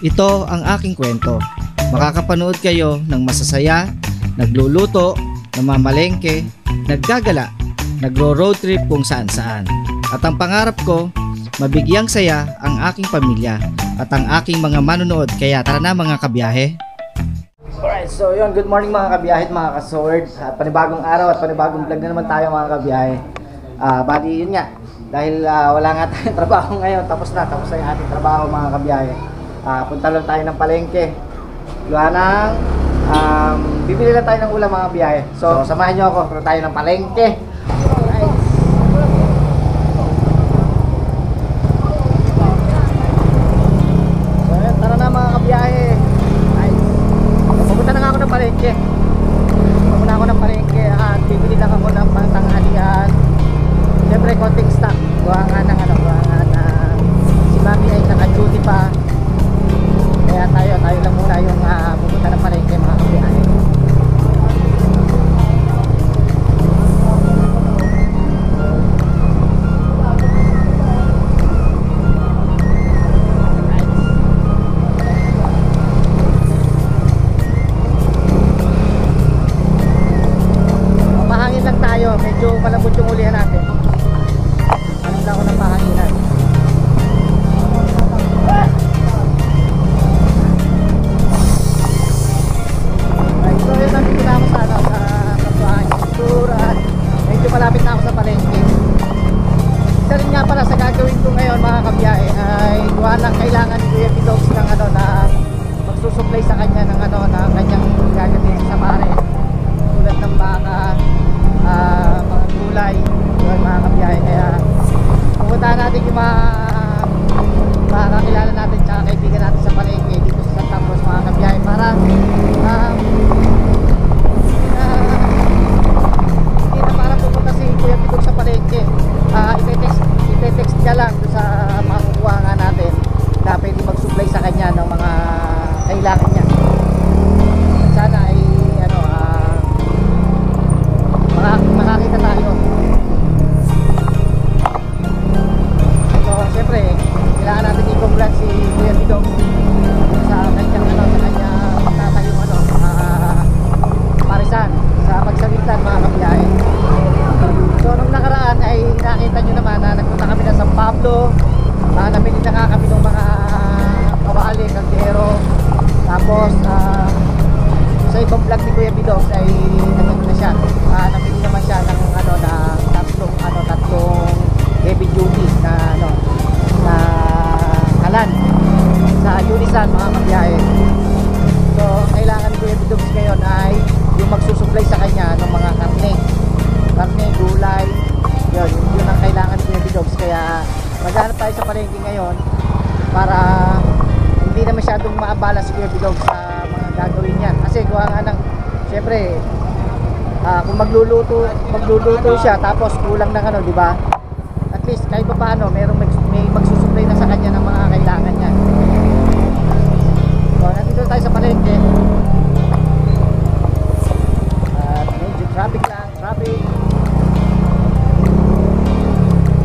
Ito ang aking kwento. Makakapanood kayo ng masasaya, nagluluto, namamalengke, naggagala, nagro-road trip kung saan-saan. At ang pangarap ko, mabigyang saya ang aking pamilya at ang aking mga manonood. Kaya tara na mga kabiyahe. Alright, so yun, good morning mga kabiyahe at mga ka-sword. At panibagong araw at panibagong vlog na naman tayo mga kabiyahe. Bali yun nga, dahil wala nga tayong trabaho ngayon, tapos na yung ating trabaho mga kabiyahe. Punta lang tayo ng palengke. Gawa ng bibili lang tayo ng ulam mga kabiyahe. So samahan nyo ako, punta tayo ng palengke. Alright. So yun, tara na mga kabiyahe. Pupunta na nga ako ng palengke. Pupunta ako ng palengke at bibili lang ako ng pangtanghalian. Siyempre konting stock. Gawa nga ng si Mami ay naka-duty pa. Kaya tayo lang muna yung pupunta ng palengke mga kabiyahe. Medyo malambot yung ulihan natin. Ano lang ako ng pahanginan. Right, so yun, nandito na ako sa Kasuhan Tour at medyo malapit na ako sa palengke. Isa rin nga pala sa gagawin ko ngayon mga kabiyahe ay gawa ng kailangan ni Kuya Pidogs ng na magsusupply sa kanya ng ng kanyang gagawin sa mare. Tulad ng baka, mga gulay, yun mga kabiyahe. Kaya pupuntahan natin yung mga kakilala natin tsaka kaibigan natin sa palengke dito sa Santa Cruz mga kabiyahe para hindi na para pupunta si Kuya Pidog sa palengke. Ite-text niya lang doon sa makukuha nga natin na pwede mag-supply sa kanya ng mga kailangan niya. Sana ay makakita tayo. So siyempre kailangan natin i-congrats si Kuya Pidog sa kanyang tatayong parisan sa Pagsagintan mga kabiyahe. So nung nakaraan ay nakita nyo naman na nagpunta kami na San Pablo. Nabili na nga kami ng mga kawali, kaldero. Tapos sa ibang vlog ni Kuya Pidog ay nagpunta siya. Nabili naman siya ng tatlong heavy duty na kalan sa Unisan mga kabiyahe. So kailangan ni Kuya Pidog ngayon ay yung magsusupply sa kanya ng mga karne, gulay. Yun ang kailangan ni Kuya Pidog. Kaya maghanap tayo sa palengke ngayon para hindi na masyadong maabala si Kuya Pidog sa mga gagawin niyan. Kasi gawa nga ng siyempre kung magluluto siya tapos kulang ng di ba? At least kahit pa paano may magsusupply na sa kanya ng mga kailangan niya. So nandito tayo sa palengke. At medyo traffic.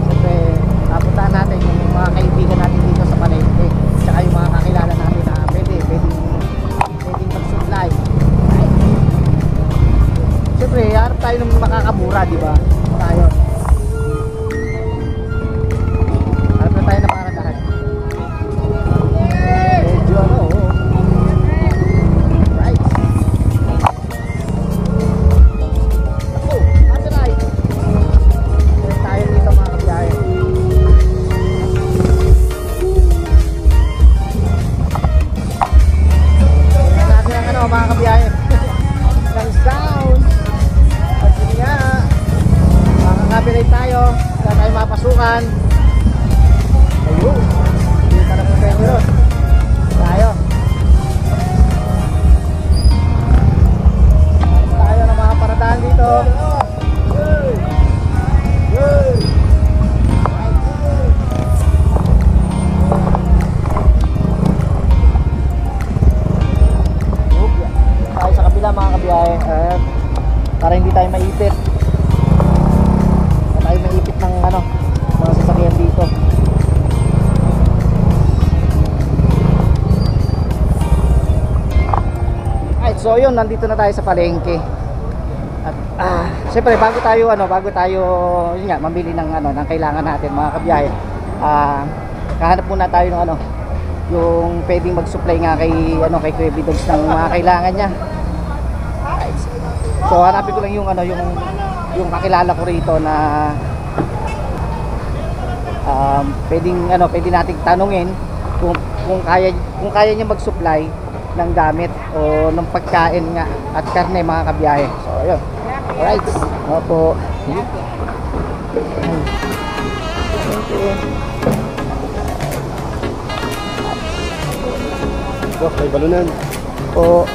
Siyempre puntahan natin yung mga kaibigan natin dito sa palengke. Tsaka yung mga kakilala natin na pwedeng mag-supply. Siyempre, harap tayo ng makakabura, di ba? Tayo. so yun, nandito na tayo sa palengke. At siyempre bago tayo yun nga, mamili ng ng kailangan natin mga kabiyahe. Kahanap muna tayo ng yung pwedeng mag-supply nga kay kay Kuya Bidogs ng mga kailangan niya. So hanapin ko lang yung kakilala ko rito na pwede nating tanungin kung kaya niya mag-supply ng gamit o ng pagkain nga at karne mga kabiyahe. So ayun. Alright. Opo. Wah, may balunan. O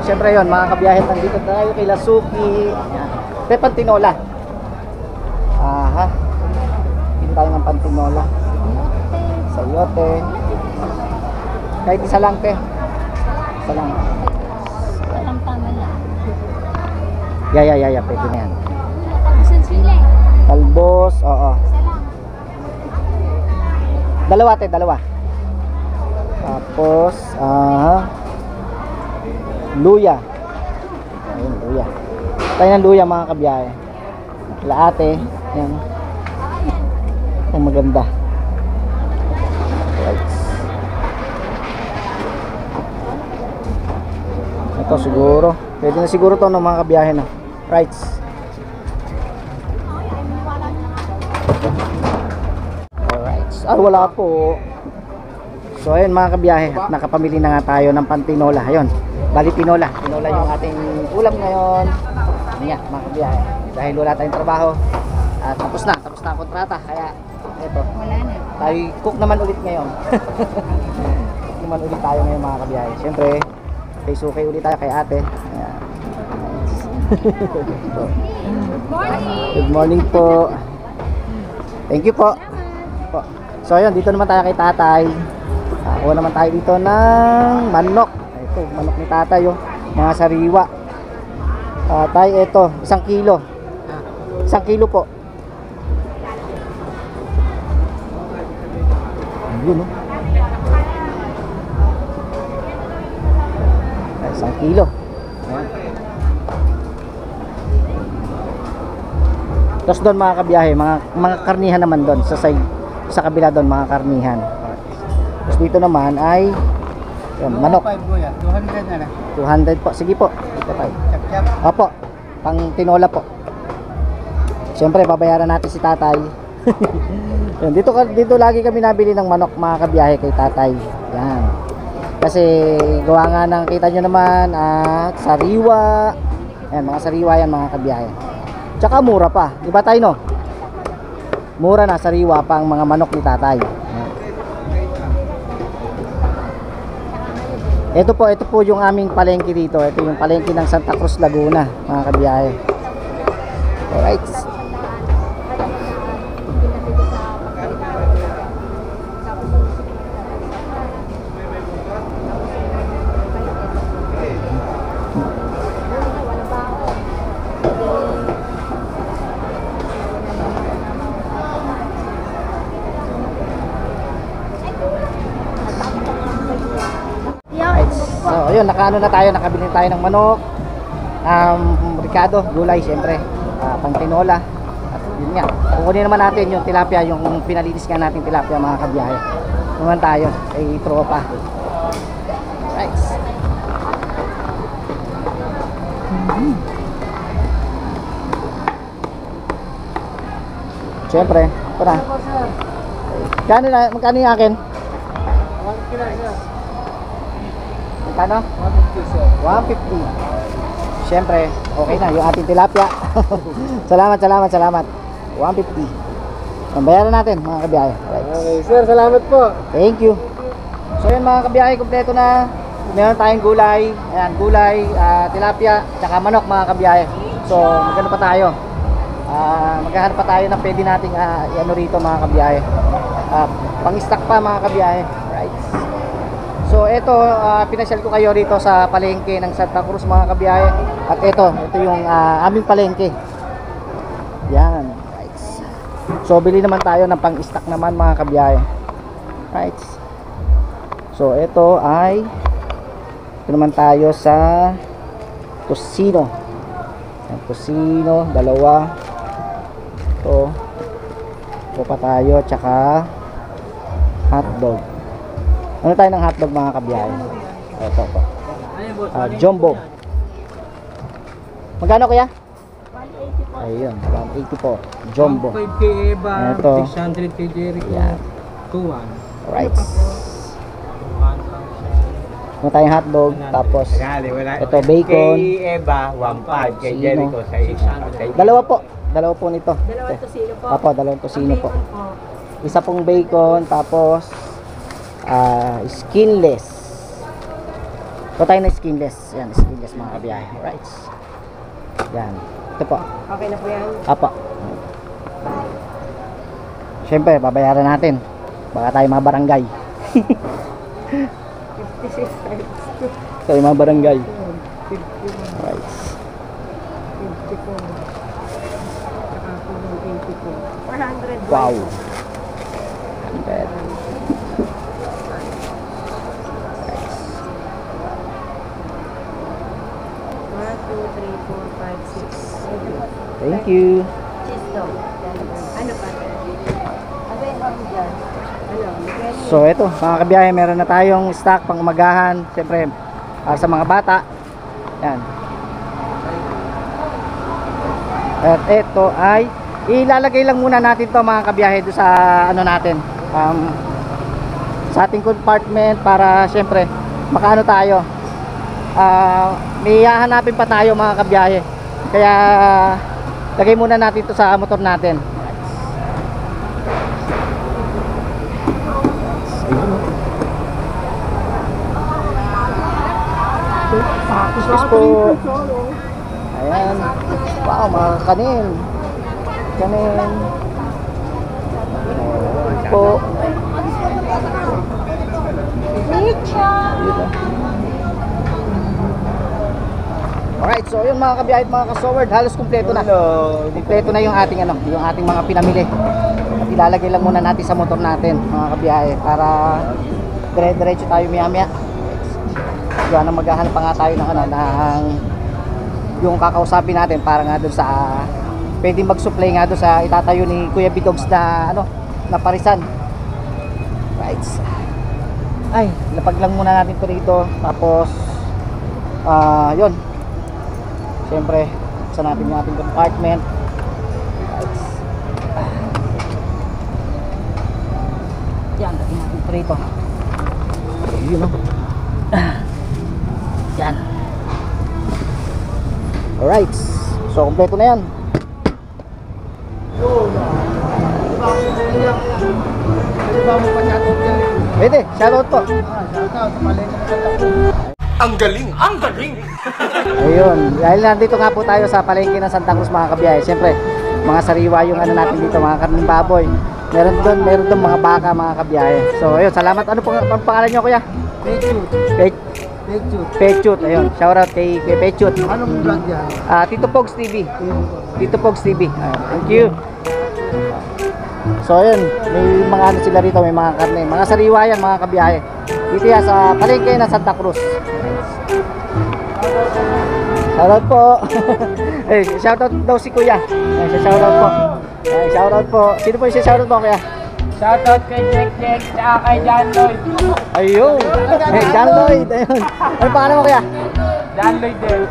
siyempre yun mga kabiyahe, nandito tayo kay Lasuki. Ito pantinola. Pili tayo ng pantinola. Sayote. Kahit isa lang te. Isa lang. Tama lang. Ya, pwede na yan. Isang sili. Talbos, oo. Isa lang. Dalawa te, dalawa. Tapos, luya. Ayun, luya. Tayo ng luya mga kabiyahe. Laate. Yan. Ang maganda. Right. Ito siguro. Pwede na siguro to ng mga kabiyahe na. Right. Alright. Wala po. So ayun mga kabiyahe, nakapamili na nga tayo ng pantinola. Ayun. Bali tinola yung ating ulam ngayon. Yan mga kabiyahe. Dahil wala tayong trabaho at tapos na ang kontrata. Kaya eto, Wala na. tayo cook naman ulit ngayon. Cook naman ulit tayo ngayon mga kabiyahe. Siyempre, kay Sukay ulit tayo kay ate. Ayan. Good morning po. Thank you po. So ayun, dito naman tayo kay tatay. Kuha naman tayo dito ng manok. Ito, manok ni tatay, mga sariwa. Tay, ito, 1 kilo. 1 kilo po. Yun, 1 kilo. Ayan. Tapos doon mga kabiyahe, mga karnihan naman doon sa kabila doon, mga karnihan. Tapos dito naman ay manok. 200 na lang. 200 po. Sige po. Dito tayo. Chap-chap. Opo. Pang tinola po. Siyempre babayaran natin si tatay. Yan, dito lagi kami nabili ng manok mga kabiyahe kay tatay. Yan. Kasi gawa nga ng kita nyo naman at sariwa. Yan, mga sariwa yan mga kabiyahe. Tsaka mura pa. Di ba tayo no? Mura na, sariwa pa ang mga manok ni tatay. Yan. ito po yung aming palengke dito. Ito yung palengke ng Santa Cruz, Laguna, mga kabiyahe. Alright. So, ayun, nakaano na tayo, nakabili tayo ng manok, ricado, gulay, syempre, pang tinola. At yun nga, kukunin naman natin yung tilapia, yung pinalinis nga natin tilapia, mga kabiyahe. Naman tayo, ay tropa. Right. Syempre, ito na. Magkano yung akin? Magkano? 150. Siyempre, okay na yung ating tilapia. Salamat. 150. Bayaran natin, mga kabiyahe. Right. Okay, sir, salamat po. Thank you. So yun, mga kabiyahe, kompleto na. Meron tayong gulay. Ayan, gulay, tilapia, tsaka manok, mga kabiyahe. So, magkano pa tayo? Maghahanap pa tayo na pwede nating ano rito, mga kabiyahe. Pang-stock pa, mga kabiyahe. Right. So ito, pinasyal ko kayo rito sa palengke ng Santa Cruz, mga kabiyahe. At ito yung aming palengke. Yan. Right. So bili naman tayo ng pang-stock naman, mga kabiyahe. Right. So ito naman tayo sa tocino. Yan, tocino, dalawa. Ito pa tayo, tsaka hotdog. Ano tayo ng hotdog, mga kabiyahe? Ito po. Jumbo. Magkano kaya? 180 po. Ayun, 180 po. Jumbo. 5 kay Eva, Ito. 600 kay Jericho. Yan. 2-1. Alright. Ano tayong hotdog, tapos ito bacon. Kay Eva, 1.5. Kay Jericho, 600. Dalawa po nito. Dalawang tosino po. Apo, dalawang tosino po. Bacon po. Isa pong bacon, tapos skinless. Ito tayo na skinless. Yan, skinless, mga kabiyahe. Alright. Yan. Ito po. Okay na po yan. Apo. Siyempre, babayaran natin. Baka tayo mga barangay. 56 times 2. Tayo mga barangay. 50. Alright. 50 po. Saka po yung 80 po. 400. Wow. Bad. Thank you. Ano pa? So ito, mga kabiyahe, meron na tayong stock pang umagahan. Siyempre, sa mga bata. Yan. At ito ay ilalagay lang muna natin to, mga kabiyahe, doon sa ano natin, sa ating compartment, para siyempre makaano tayo. May hahanapin pa tayo, mga kabiyahe. Kaya lagay muna natin to sa motor natin. Pakis po. Ayan. Wow, mga kanin. Kanin. Po. Alright, so yung mga kabiyahe at mga kasoward, halos kumpleto na. Kumpleto na yung ating mga pinamili. At ilalagay lang muna natin sa motor natin, mga kabiyahe, para dire-diretso tayo maya-maya. Diyan na maghahanap pa nga tayo ng yung kakausapin natin para nga doon sa pwedeng mag-supply nga doon sa itatayo ni Kuya Bitogs na na parisan. Right. Ay, lapag lang muna natin to dito, tapos yun. Siyempre, sa natin yung ating compartment. Right. Yan, lagyan natin ito rito. Yun o. Yan. Alright. So, kompleto na yan. Pwede, shoutout po. Ayun, dahil nandito nga po tayo sa palengke ng Santa Cruz mga kabiyahe. Siyempre, mga sariwa yung ano natin dito, mga karning baboy. Meron doon mga baka mga kabiyahe. So, ayun, salamat. Ano pangalan nyo, kuya? Pechut. Ayun, shoutout kay Pechut. Anong vlog yan? Tito Pogs TV. Tito Pogs TV. Ayun, thank you. So, ayun, may mga ano sila rito, may mga karne. Mga sariwa yan, mga kabiyahe. Dito yan sa palengke ng Santa Cruz. Shoutout po. Eh, shoutout daw si kuya. Shoutout po. Shoutout po. Sino po yung shoutout po, kuya? Shoutout kay Jack tsaka kay John Lloyd. Ayun. Eh, John Lloyd. Ayun. Ano pangalan mo, kuya? John Lloyd din.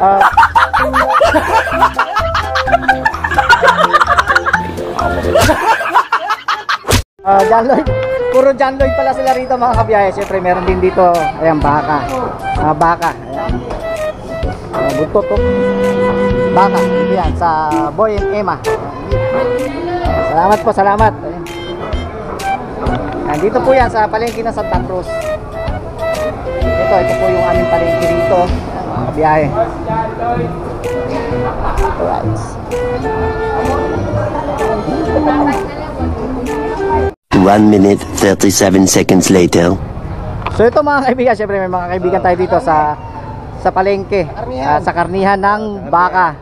John Lloyd. Puro John Lloyd pala sila rito mga kabiyahe. Siyempre meron din dito, ayan, baka. Baka. Ayan. Buntot to. Baka. Dito yan sa Boy and Emma. Salamat po, salamat. Ayan. Nandito po yan sa palengke ng Santa Cruz. Ito po yung aming palengke rito. Mga kabiyahe. Alright. 1 minute 37 seconds later. So ito mga kaibigan, syempre may mga kaibigan tayo dito sa palengke, sa karnihan ng baka.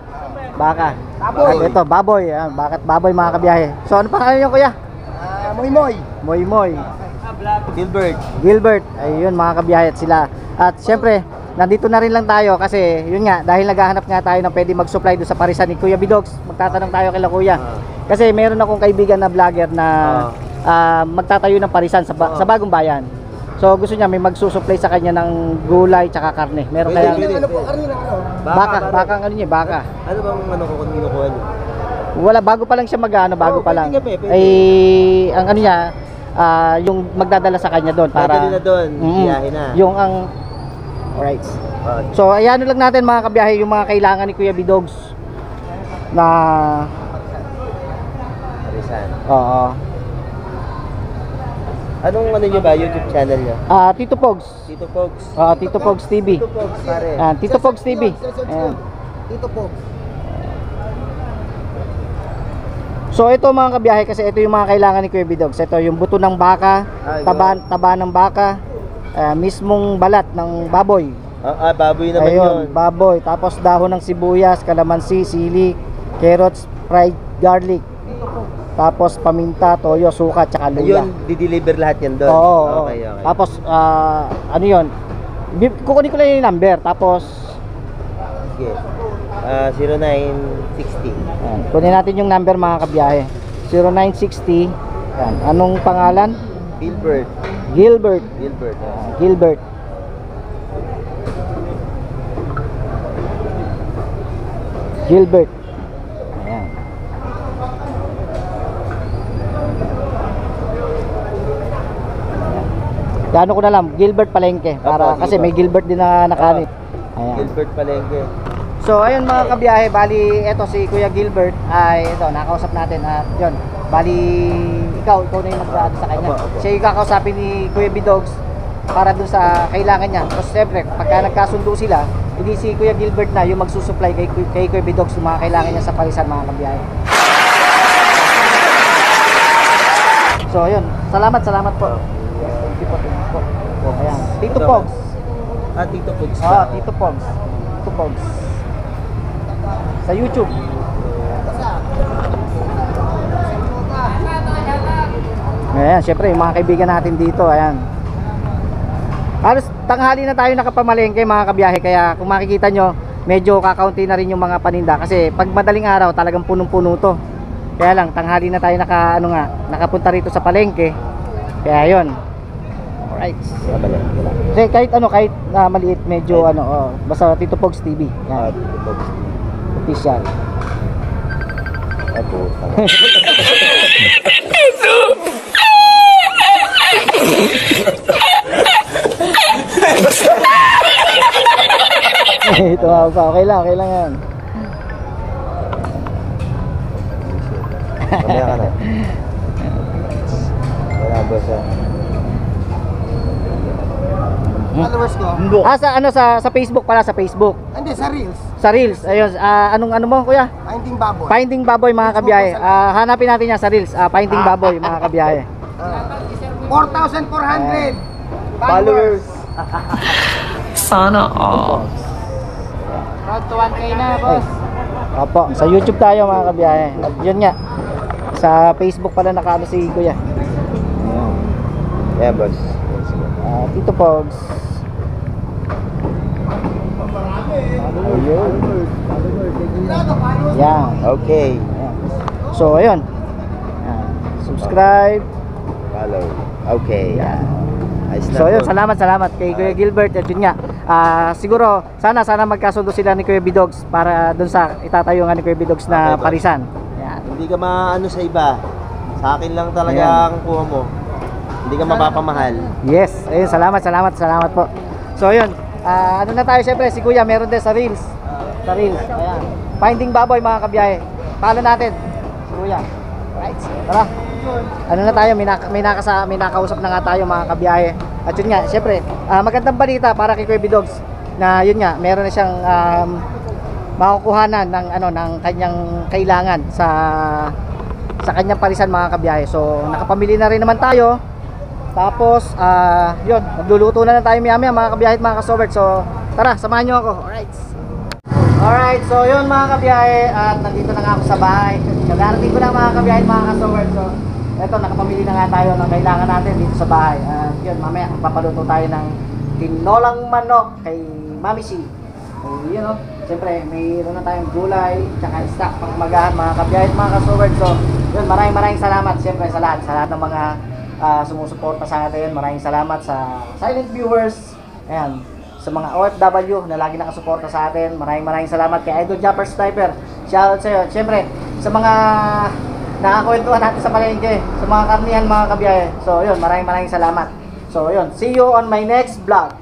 At ito, baboy, bakit baboy mga kabiyahe. So ano pangalan niyo, kuya? Moy. Gilbert. Ayun mga kabiyahe at sila. At syempre, nandito na rin lang tayo kasi yun nga, dahil naghahanap nga tayo ng pwede mag-supply doon sa parisan ni Kuya Bidogs. Magtatanong tayo kay Kuya. Kasi meron akong kaibigan na vlogger na magtatayo ng parisan sa bagong bayan. So gusto niya may magsusupply sa kanya ng gulay tsaka karne. Meron kaya Ano po, karina ano? baka ano niya, baka. Ano bang ano ko kung kinukuha niyo? Wala, bago pa lang siya bago pa lang. pwede. Ay ang ano niya, yung magdadala sa kanya doon para Dadali na doon, biyahe na. Yung ang alright. So ayan lang natin mga kabiyahe yung mga kailangan ni Kuya Bidogs na Parisan. oo. Anong ano niyo ba, YouTube channel niyo? Tito Pogs. Tito Pogs. Tito Pogs TV. Tito Pogs, pare. Tito Pogs TV. Ayan. Tito Pogs. So ito mga kabiyahe kasi ito yung mga kailangan ni Kuya Bidogs. Ito yung buto ng baka, taba ng baka, mismong balat ng baboy. Baboy naman yun. Baboy. Tapos dahon ng sibuyas, kalamansi, sili, carrots, fried garlic. Tapos paminta, toyo, suka, tsaka luya. Ayun, di-deliver lahat yan doon. Oo. Okay. Tapos ano yun? Kukunin ko lang yung number. Tapos Sige. 0960. ayan, kunin natin yung number mga kabiyahe. 0960. Ayan. Anong pangalan? Gilbert. Gilbert. Gilbert. Gilbert. Ayan. Gano ko na lang, Gilbert Palengke para Opo, kasi sige may Gilbert din na nakanit. Ayan. Gilbert Palengke. So ayun mga kabiyahe, bali eto si Kuya Gilbert ay ito nakausap natin at yun. Bali ikaw na yung magdaan sa kanya. Opo. Siya yung kakausapin ni Kuya Bidogs para dun sa kailangan niya. Tapos siyempre, pagka nagkasundo sila, hindi si Kuya Gilbert na yung magsusupply kay Kuya Bidogs yung mga kailangan niya sa parisan mga kabiyahe. So ayun, salamat po. Thank you po. Ayan, Tito Pogs. Tito Pogs. Tito Pogs. Tito Pogs. Sa YouTube. Ayan, syempre yung mga kaibigan natin dito, ayan. Halos tanghali na tayo nakapamalengke mga kabiyahe, kaya kung makikita nyo, medyo kakaunti na rin yung mga paninda kasi pag madaling araw talagang punong-puno to. Kaya lang tanghali na tayo nakapunta rito sa palengke. Kaya yun. Alright. Kasi kahit maliit medyo basta Tito Pogs TV. Yan. Tito Pogs. Official. Ito pa, okay lang yan. Mamaya ka na. Wala ba siya? Followers ko. Sa ano sa Facebook pala, sa Facebook. Hindi, sa Reels. Sa Reels. Ayun, anong ano mo kuya? Finding Baboy. Finding Baboy mga kabiyahe. Hanapin natin yan sa Reels. Finding Baboy mga kabiyahe. 4,400 Followers. Sana all. Road to 1K na, boss. Opo, sa YouTube tayo mga kabiyahe. At yun nga. Sa Facebook pala nakaano si kuya. Yeah, boss. Tito Pogs. Ayun. Yan. Okay. Ayan. So, ayun. Ayan. Subscribe. Follow. Okay. Yan. Ayos na So, ayun. po. Salamat kay Kuya Gilbert. At yun nga. Siguro, sana magkasundo sila ni Kuya Bidogs para dun sa itatayungan ni Kuya Bidogs na Okay, boss. parisan. Yan. Hindi ka maano sa iba. Sa akin lang talaga ang kuha mo. Hindi ka mapapamahal. Yes. Ayun. Salamat po. So, ayun. Ano na tayo syempre, si Kuya meron din sa Reels. Sa Reels. Ayan. Finding Baboy mga kabiyahe. Follow natin. Si Kuya. Right. Tara. Ano na tayo, may nakausap na nga tayo mga kabiyahe. At yun nga, syempre, magandang balita para kay Kuya Bidogs na yun nga, meron na siyang makukuhanan ng kanyang kailangan sa kanyang parisan mga kabiyahe. So, nakapamili na rin naman tayo. Tapos, yun, magluluto na tayo maya-maya mga kabiyahe at mga kasowert. So, tara, samahan nyo ako. Alright, so yun mga kabiyahe. At nandito na nga ako sa bahay. Nagarating ko na mga kabiyahe at mga kasowert. So, eto, nakapamili na nga tayo ng kailangan natin dito sa bahay. At yun, mamaya, papaluto tayo ng tinolang manok kay Mami C. So, yun o. Siyempre, mayroon na tayong gulay, tsaka stock pang magahan mga kabiyahe at mga kasowert. So, yun, maraming salamat siyempre sa lahat ng mga sumusuporta sa atin. Maraming salamat sa silent viewers, ayan, sa mga OFW na lagi nakasuporta sa atin. Maraming salamat kay Idol Jumper Sniper. Shoutout sa iyo. Siyempre, sa mga nakakwentuhan natin sa palengke, sa mga karnihan mga kabiyahe. So, yun, maraming salamat. So, yun, see you on my next vlog.